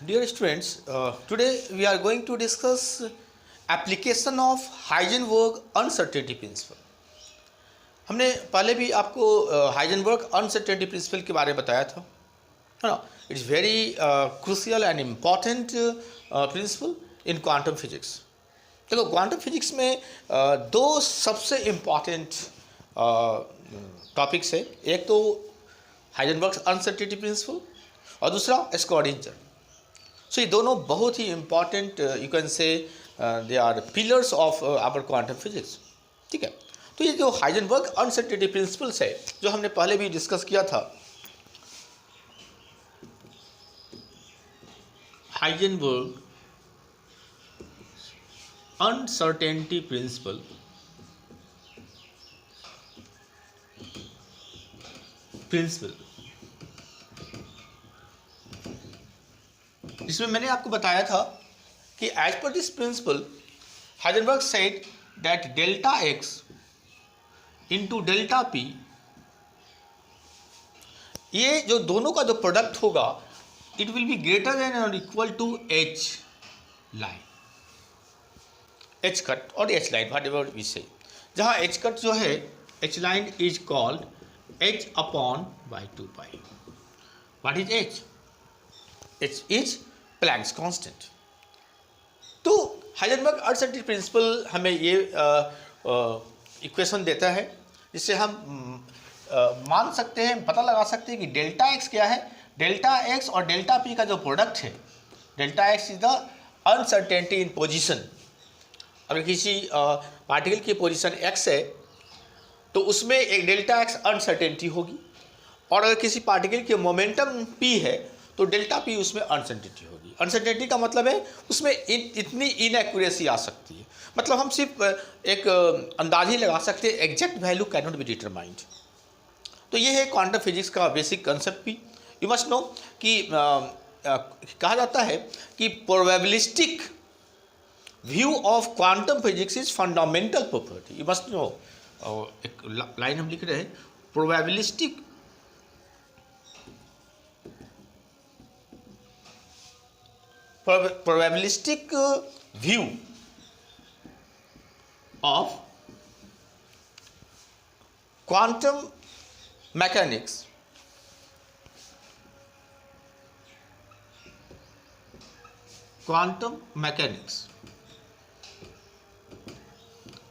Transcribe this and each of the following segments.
Dear students, today we are going to discuss application of Heisenberg uncertainty principle. हमने पहले भी आपको Heisenberg uncertainty principal के बारे में बताया था, है ना. It's very crucial and important principal in quantum physics. देखो, क्वांटम फिजिक्स में दो सबसे इम्पॉर्टेंट टॉपिक्स है. एक तो हाइजेनबर्ग अनसर्टेनिटी प्रिंसिपल और दूसरा स्क्रॉडिंजर. सो ये दोनों बहुत ही important, you can say they are pillars of our quantum physics. ठीक है. तो ये जो हाइजेनबर्ग अनसर्टेनिटी प्रिंसिपल्स है, जो हमने पहले भी डिस्कस किया था, हाइजेनबर्ग अनसर्टेनिटी प्रिंसिपल जिसमें मैंने आपको बताया था कि as per this principle Heisenberg said that delta x into delta p, ये जो दोनों का जो प्रोडक्ट होगा, it will be greater than और equal to h line, h cut और h line, whatever we say. जहाँ एच कट जो है, h line is called h upon by 2 pi. What is h? H is Planck's constant. तो Heisenberg uncertainty principle हमें ये equation देता है, जिससे हम मान सकते हैं, पता लगा सकते हैं कि डेल्टा एक्स क्या है. डेल्टा एक्स और डेल्टा पी का जो प्रोडक्ट है, delta x is the uncertainty in position. अगर किसी पार्टिकल की पोजीशन एक्स है तो उसमें एक डेल्टा एक्स अनसर्टेनिटी होगी, और अगर किसी पार्टिकल की मोमेंटम पी है तो डेल्टा पी उसमें अनसर्टेनिटी होगी. अनसर्टेनिटी का मतलब है उसमें इतनी इनएक्यूरेसी आ सकती है. मतलब हम सिर्फ एक अंदाज ही लगा सकते हैं, exact value can not be determined. तो ये है क्वांटम फिजिक्स का बेसिक कंसेप्ट भी. यू मस्ट नो कि कहा जाता है कि probabilistic view of quantum physics is fundamental property. You must know, एक लाइन हम लिख रहे हैं, probabilistic view of quantum mechanics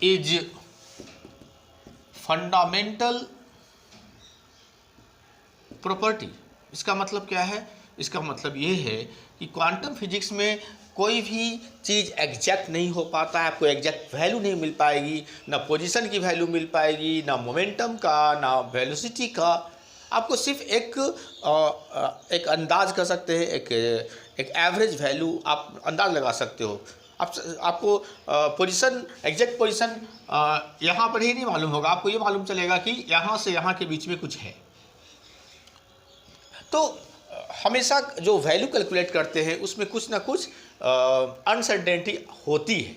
is fundamental property. इसका मतलब क्या है? इसका मतलब ये है कि क्वांटम फिजिक्स में कोई भी चीज़ एग्जैक्ट नहीं हो पाता है. आपको एग्जैक्ट वैल्यू नहीं मिल पाएगी, ना पोजीशन की वैल्यू मिल पाएगी, ना मोमेंटम का, ना वेलोसिटी का. आपको सिर्फ एक अंदाज कर सकते हैं, एक एवरेज वैल्यू आप अंदाज लगा सकते हो. आपको पोजीशन, एग्जैक्ट पोजीशन यहाँ पर ही नहीं मालूम होगा. आपको ये मालूम चलेगा कि यहाँ से यहाँ के बीच में कुछ है. तो हमेशा जो वैल्यू कैलकुलेट करते हैं उसमें कुछ ना कुछ अनसर्टेनिटी होती है.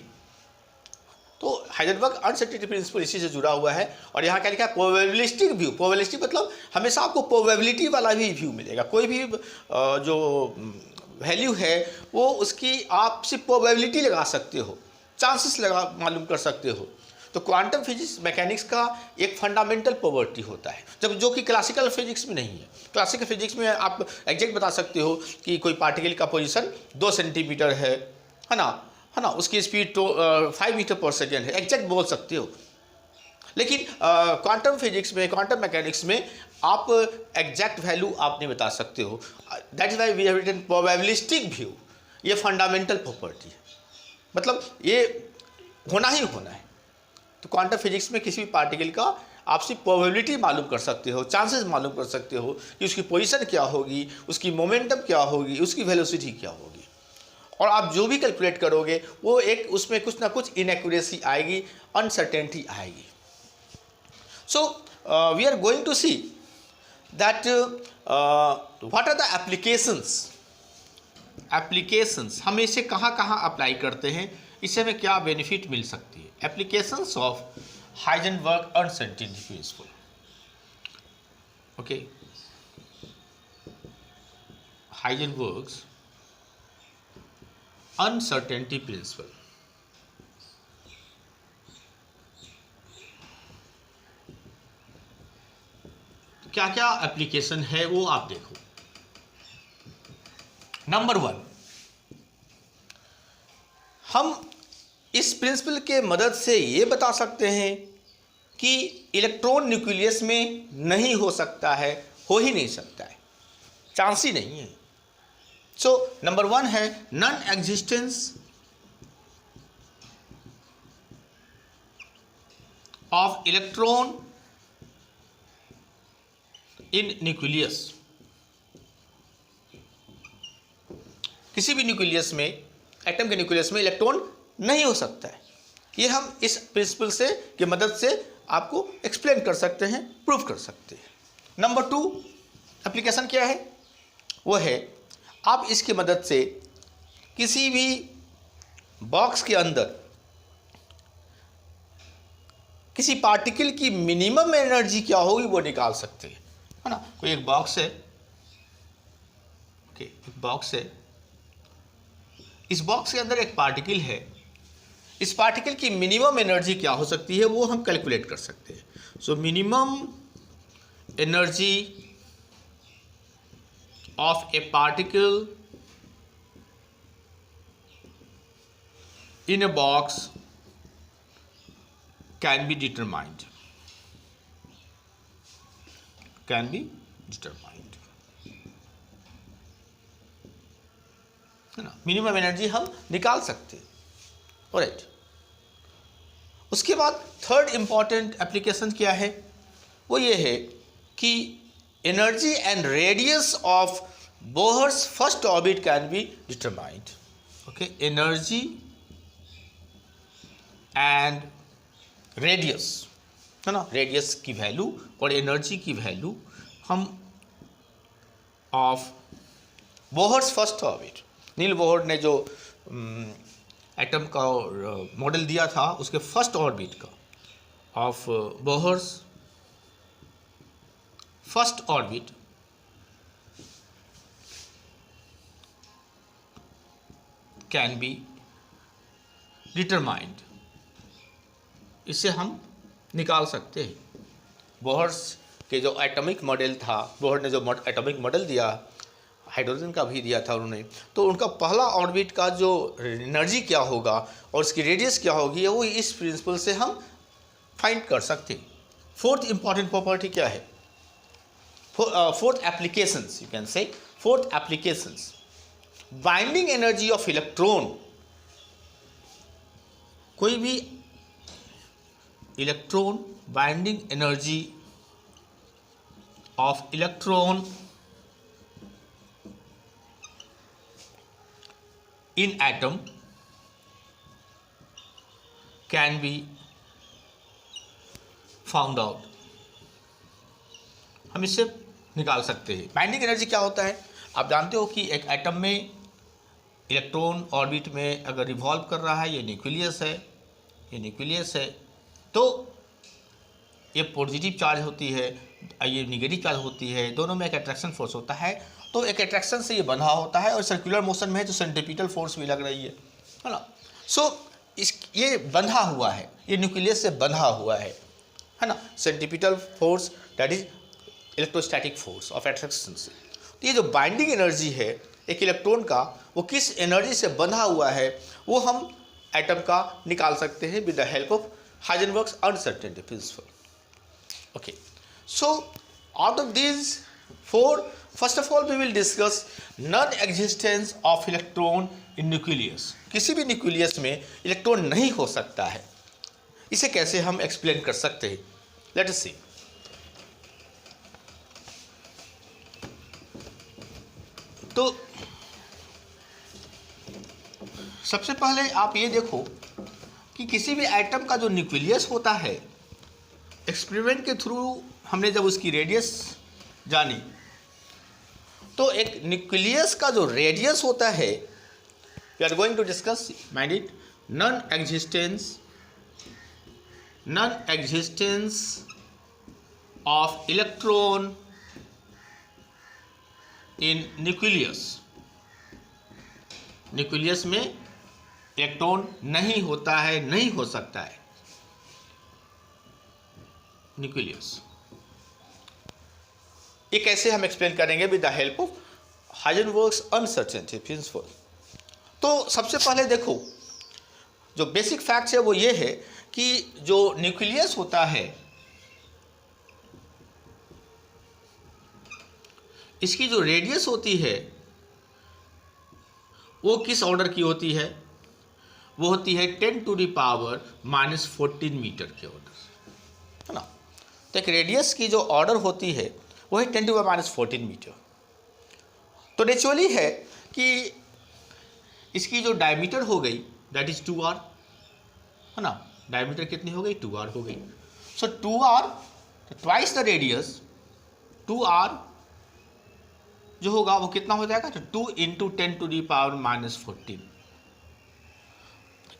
तो हाइजेनबर्ग अनसर्टेनिटी प्रिंसिपल इसी से जुड़ा हुआ है. और यहाँ क्या लिखा है? Probabilistic view. प्रोबेबिलिस्टिक मतलब हमेशा आपको प्रोबेबिलिटी वाला भी व्यू मिलेगा. कोई भी जो वैल्यू है वो उसकी आप सिर्फ प्रोबेबिलिटी लगा सकते हो, चांसेस लगा मालूम कर सकते हो. तो क्वांटम फिजिक्स मैकेनिक्स का एक फंडामेंटल प्रॉपर्टी होता है, जब जो कि क्लासिकल फिजिक्स में नहीं है. क्लासिकल फिजिक्स में आप एग्जैक्ट बता सकते हो कि कोई पार्टिकल का पोजीशन 2 सेंटीमीटर है ना, उसकी स्पीड तो 5 मीटर पर सेकेंड है, एग्जैक्ट बोल सकते हो. लेकिन क्वांटम फिजिक्स में, क्वांटम मैकेनिक्स में आप एग्जैक्ट वैल्यू आप नहीं बता सकते हो. That is why we have written probabilistic view. ये फंडामेंटल प्रॉपर्टी है, मतलब ये होना ही होना है. तो क्वांटम फिजिक्स में किसी भी पार्टिकल का आप सिर्फ प्रोबेबिलिटी मालूम कर सकते हो, चांसेस मालूम कर सकते हो कि उसकी पोजीशन क्या होगी, उसकी मोमेंटम क्या होगी, उसकी वेलोसिटी क्या होगी. और आप जो भी कैलकुलेट करोगे वो एक उसमें कुछ ना कुछ इनएक्यूरेसी आएगी, अनसर्टेनिटी आएगी. So we are going to see that what are the applications हम इसे कहाँ कहाँ अप्लाई करते हैं, इससे हमें क्या बेनिफिट मिल सकती है. Applications of Heisenberg uncertainty principal. Okay, Heisenberg's uncertainty principle. क्या क्या एप्लीकेशन है वो आप देखो। नंबर 1, हम इस प्रिंसिपल के मदद से ये बता सकते हैं कि इलेक्ट्रॉन न्यूक्लियस में नहीं हो सकता है, हो ही नहीं सकता है, चांस ही नहीं है। सो नंबर 1 है non existence of electron in nucleus. किसी भी न्यूक्लियस में, एटम के न्यूक्लियस में इलेक्ट्रॉन नहीं हो सकता है। ये हम इस प्रिंसिपल से की मदद से आपको एक्सप्लेन कर सकते हैं, प्रूव कर सकते हैं। नंबर 2 एप्लीकेशन क्या है? वो है आप इसकी मदद से किसी भी बॉक्स के अंदर किसी पार्टिकल की मिनिमम एनर्जी क्या होगी वो निकाल सकते हैं, है ना। कोई एक बॉक्स है, ओके, एक बॉक्स है, इस बॉक्स के अंदर एक पार्टिकल है, इस पार्टिकल की मिनिमम एनर्जी क्या हो सकती है वो हम कैलकुलेट कर सकते हैं। So minimum energy of A particle in a box can be determined, है ना। मिनिमम एनर्जी हम निकाल सकते हैं। ऑलराइट, उसके बाद थर्ड इंपॉर्टेंट एप्लीकेशन क्या है? वो ये है कि energy and radius of Bohr's first orbit can be determined. Okay, energy and radius, है ना, रेडियस की वैल्यू और एनर्जी की वैल्यू हम of Bohr's first orbit, Niels Bohr ने जो एटम का मॉडल दिया था उसके फर्स्ट ऑर्बिट का, of Bohr's first orbit can be determined. इससे हम निकाल सकते हैं बोहर्स के जो एटॉमिक मॉडल था, बोहर ने जो एटॉमिक मॉडल दिया, हाइड्रोजन का भी दिया था उन्होंने, तो उनका पहला ऑर्बिट का जो एनर्जी क्या होगा और उसकी रेडियस क्या होगी वो इस प्रिंसिपल से हम फाइंड कर सकते हैं। फोर्थ इंपॉर्टेंट प्रॉपर्टी क्या है? फोर्थ एप्लीकेशंस, यू कैन से fourth applications, binding energy of electron. कोई भी electron, binding energy of electron in atom can be found out. हम इससे निकाल सकते हैं। बाइंडिंग एनर्जी क्या होता है? आप जानते हो कि एक एटम में इलेक्ट्रॉन ऑर्बिट में अगर रिवॉल्व कर रहा है, ये न्यूक्लियस है, ये न्यूक्लियस है, तो ये पॉजिटिव चार्ज होती है, ये निगेटिव चार्ज होती है, दोनों में एक अट्रैक्शन फोर्स होता है, तो एक अट्रैक्शन से ये बंधा होता है और सर्कुलर मोशन में है तो सेंट्रीपिटल फोर्स भी लग रही है ना। सो ये बंधा हुआ है, ये न्यूक्लियस से बंधा हुआ है ना। Centripetal force that is electrostatic force of attraction से। तो ये जो बाइंडिंग एनर्जी है एक इलेक्ट्रॉन का, वो किस एनर्जी से बंधा हुआ है वो हम एटम का निकाल सकते हैं with the help of Heisenberg's uncertainty principle. Okay, so out of these four, first of all we will discuss non-existence of electron in nucleus. किसी भी न्यूक्लियस में इलेक्ट्रॉन नहीं हो सकता है, इसे कैसे हम एक्सप्लेन कर सकते हैं? लेट अस सी। तो सबसे पहले आप ये देखो कि किसी भी एटम का जो न्यूक्लियस होता है, एक्सपेरिमेंट के थ्रू हमने जब उसकी रेडियस जानी, तो एक न्यूक्लियस का जो रेडियस होता है, we are going to discuss mind it, non existence of electron in nucleus. Nucleus में इलेक्ट्रॉन नहीं होता है, नहीं हो सकता है न्यूक्लियस। ये कैसे हम एक्सप्लेन करेंगे with the help of Heisenberg's uncertainty principle. तो सबसे पहले देखो जो बेसिक फैक्ट है वो ये है कि जो न्यूक्लियस होता है इसकी जो रेडियस होती है वो किस ऑर्डर की होती है, वो होती है 10⁻⁻14 मीटर के ऑर्डर, है ना। तो एक रेडियस की जो ऑर्डर होती है वो है 10⁻14 मीटर। तो नेचुरली है कि इसकी जो डायमीटर हो गई दैट इज 2r, है ना। डायमीटर कितनी हो गई, 2r हो गई। सो 2r twice the radius, 2r जो होगा वो कितना हो जाएगा, तो 2 × 10⁻⁻14।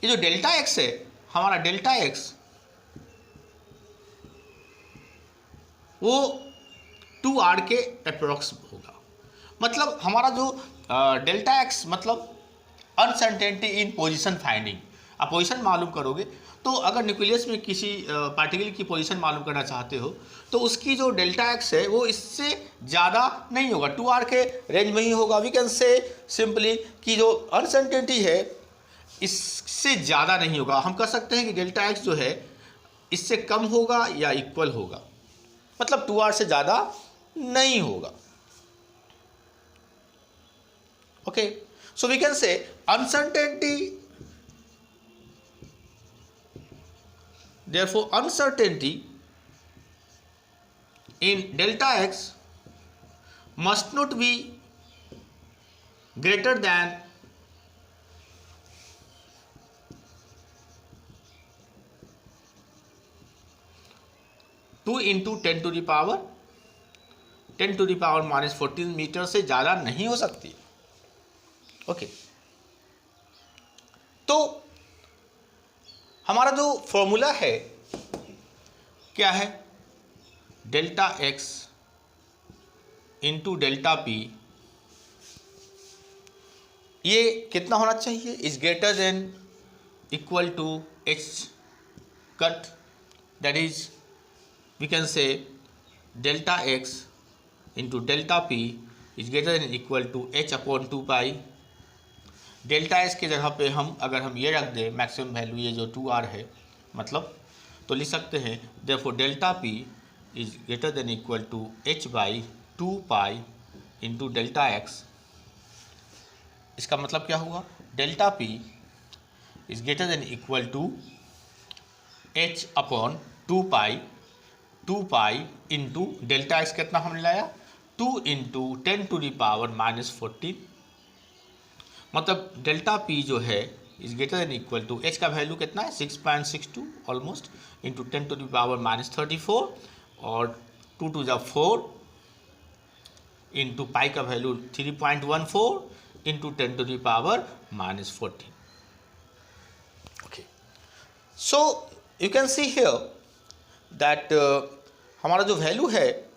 ये जो डेल्टा एक्स है हमारा, डेल्टा एक्स वो 2r के अप्रोक्स होगा। मतलब हमारा जो डेल्टा एक्स मतलब अनसर्टेनिटी इन पोजीशन फाइंडिंग। आप पोजीशन मालूम करोगे तो अगर न्यूक्लियस में किसी पार्टिकल की पोजीशन मालूम करना चाहते हो तो उसकी जो डेल्टा एक्स है वो इससे ज़्यादा नहीं होगा, 2r के रेंज में ही होगा। वी कैन से सिंपली कि जो अनसर्टेनिटी है इससे ज़्यादा नहीं होगा। हम कह सकते हैं कि डेल्टा एक्स जो है इससे कम होगा या इक्वल होगा, मतलब 2r से ज़्यादा नहीं होगा। Okay, so we can say uncertainty, therefore uncertainty in delta x must not be greater than 2 × 10⁻⁻14 metre से ज़्यादा नहीं हो सकती। ओके, तो हमारा जो फॉर्मूला है क्या है, delta x into delta p, ये कितना होना चाहिए, is greater than equal to h cut, that is we can say delta x into delta p is greater than equal to h/2π। Delta s की जगह पे अगर हम ये रख दें मैक्सिमम वैल्यू, ये जो 2r है मतलब, तो लिख सकते हैं therefore delta p is greater than equal to h/2π into delta x. इसका मतलब क्या हुआ, delta p is greater than equal to h/2π into delta x कितना हमने लाया, 2 × 10⁻⁻14। मतलब डेल्टा पी जो है is greater than equal to, h का वैल्यू कितना है 6.62 ऑलमोस्ट इंटू 10⁻⁻34 और 2 × 4 इंटू पाई का value 3.14 into 10⁻⁻14। Okay, so you can see here that हमारा जो वैल्यू है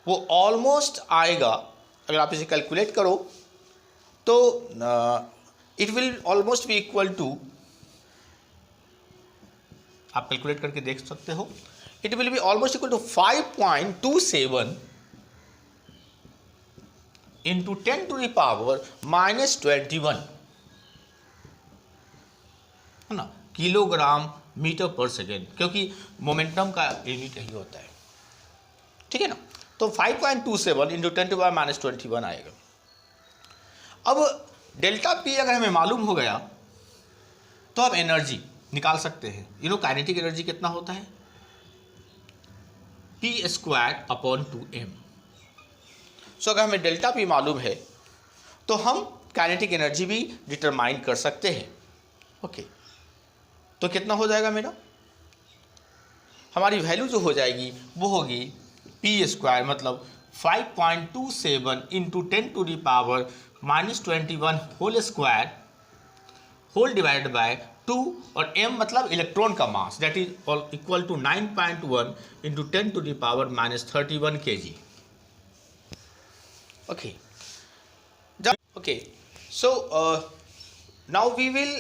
वो ऑलमोस्ट आएगा, अगर आप इसे कैलकुलेट करो तो it will almost be equal to, आप कैलकुलेट करके देख सकते हो, it will be almost equal to 5.27 into 10⁻⁻21, है ना, किलोग्राम मीटर पर सेकेंड, क्योंकि मोमेंटम का यूनिट यही होता है, ठीक है ना। तो 5.27 इंटू 10⁻⁻21 आएगा। अब डेल्टा पी अगर हमें मालूम हो गया तो आप एनर्जी निकाल सकते हैं। काइनेटिक एनर्जी कितना होता है, p²/2m। सो अगर हमें डेल्टा पी मालूम है तो हम काइनेटिक एनर्जी भी डिटरमाइन कर सकते हैं। ओके, तो कितना हो जाएगा मेरा, हमारी वैल्यू जो हो जाएगी वो होगी p² मतलब 5.27 into 10⁻⁻21 whole square whole divided by 2 और m मतलब इलेक्ट्रॉन का mass, that is equal to 9.1 into 10⁻31 kg। Okay, so now we will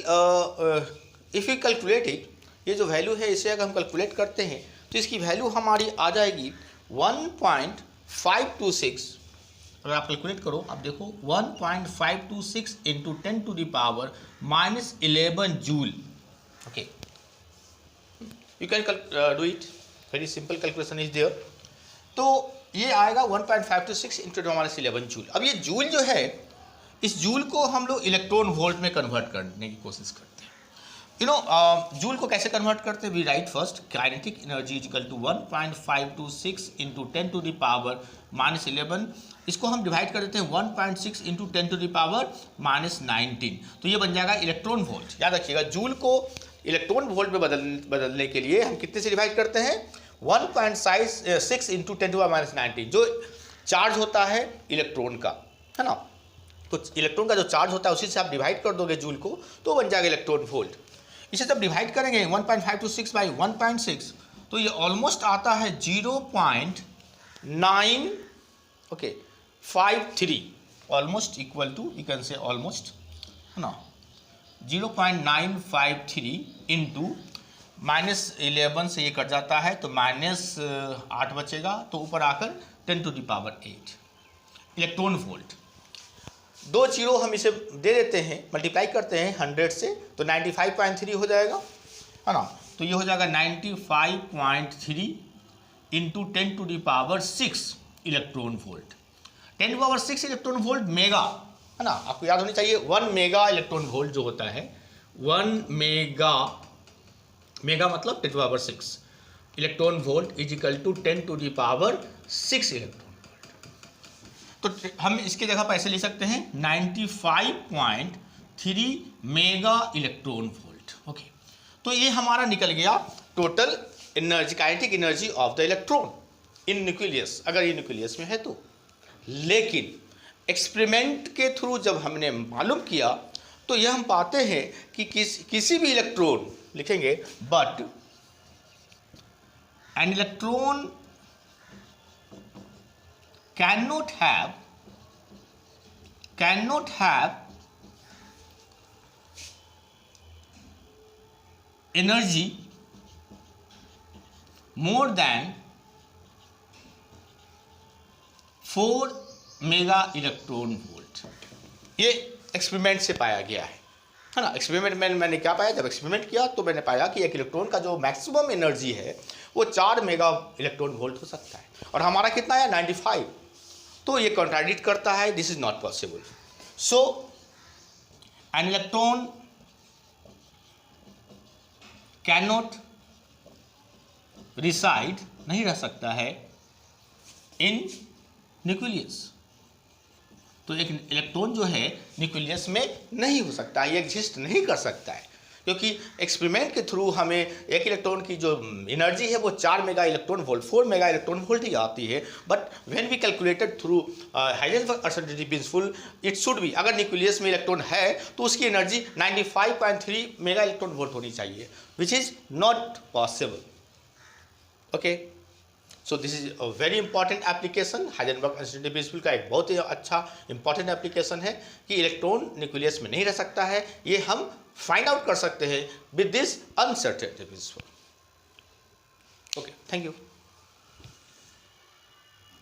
if you calculate it, ये जो वैल्यू है इसे अगर हम कैलकुलेट करते हैं तो इसकी वैल्यू हमारी आ जाएगी 1.526। अगर आप कैलकुलेट करो, आप देखो 1.526 into 10⁻⁻11 joule. Okay, you can do it, very simple calculation is there. तो ये आएगा 1.526 इंटू 10⁻11 जूल। अब ये जूल जो है, इस जूल को हम लोग इलेक्ट्रॉन वोल्ट में कन्वर्ट करने की कोशिश करते हैं। जूल को कैसे कन्वर्ट करते हैं? We write first kinetic energy is equal to 1.526 into 10⁻⁻11। इसको हम डिवाइड कर देते हैं 1.6 इंटू 10⁻⁻19। तो ये बन जाएगा इलेक्ट्रॉन वोल्ट। याद रखिएगा, जूल को इलेक्ट्रॉन वोल्ट में बदलने के लिए हम कितने से डिवाइड करते हैं? 1.6 इंटू 10⁻⁻19, जो चार्ज होता है इलेक्ट्रॉन का, है ना। तो इलेक्ट्रॉन का जो चार्ज होता है उसी से आप डिवाइड कर दोगे जूल को, तो बन जाएगा इलेक्ट्रॉन वोल्ट। इसे जब डिवाइड करेंगे 1.526 बाई 1.6, तो ये ऑलमोस्ट आता है 0.953, almost equal to, you can say almost, है ना, 0.953 इंटू -11 से ये कट जाता है तो -8 बचेगा, तो ऊपर आकर 10⁸ इलेक्ट्रॉन वोल्ट। 2 जीरो हम इसे दे देते हैं, मल्टीप्लाई करते हैं 100 से, तो 95.3 हो जाएगा, है ना। तो ये हो जाएगा 95.3 into 10⁶ electron volt. 10⁶ electron volt mega, है ना, आपको याद होनी चाहिए। 1 मेगा इलेक्ट्रॉन वोल्ट जो होता है, 1 मेगा मतलब 10⁶ electron volt is equal to 10⁶ electron. तो हम इसकी जगह पर ऐसे लिख सकते हैं 95.3 मेगा इलेक्ट्रॉन वोल्ट। ओके, तो ये हमारा निकल गया total energy, kinetic energy of the electron in nucleus, अगर ये न्यूक्लियस में है तो। लेकिन एक्सपेरिमेंट के थ्रू जब हमने मालूम किया तो यह हम पाते हैं कि किसी भी इलेक्ट्रॉन, लिखेंगे but an electron cannot have energy more than 4 mega electron volt. ये एक्सपेरिमेंट से पाया गया है ना। एक्सपेरिमेंट में मैंने क्या पाया? जब एक्सपेरिमेंट किया तो मैंने पाया कि एक इलेक्ट्रॉन का जो मैक्सिमम एनर्जी है वो 4 मेगा इलेक्ट्रॉन वोल्ट हो सकता है, और हमारा कितना है? 95। तो ये कॉन्ट्राडिक्ट करता है, this is not possible. So an electron can not reside, नहीं रह सकता है इन न्यूक्लियस। तो एक इलेक्ट्रॉन जो है न्यूक्लियस में नहीं हो सकता, ये एग्जिस्ट नहीं कर सकता है, क्योंकि एक्सपेरिमेंट के थ्रू हमें एक इलेक्ट्रॉन की जो एनर्जी है वो 4 mega electron volt, 4 mega electron volt ही आती है। But when we calculated through Heisenberg uncertainty principle, it should be, अगर न्यूक्लियस में इलेक्ट्रॉन है तो उसकी एनर्जी 95.3 मेगा इलेक्ट्रॉन वोल्ट होनी चाहिए, which is not possible. Okay, so this is a very important application. Heisenberg uncertainty principal का एक बहुत ही अच्छा इंपॉर्टेंट एप्लीकेशन है कि इलेक्ट्रॉन न्यूक्लियस में नहीं रह सकता है, ये हम फाइंड आउट कर सकते हैं with this uncertainty principle. Okay, thank you.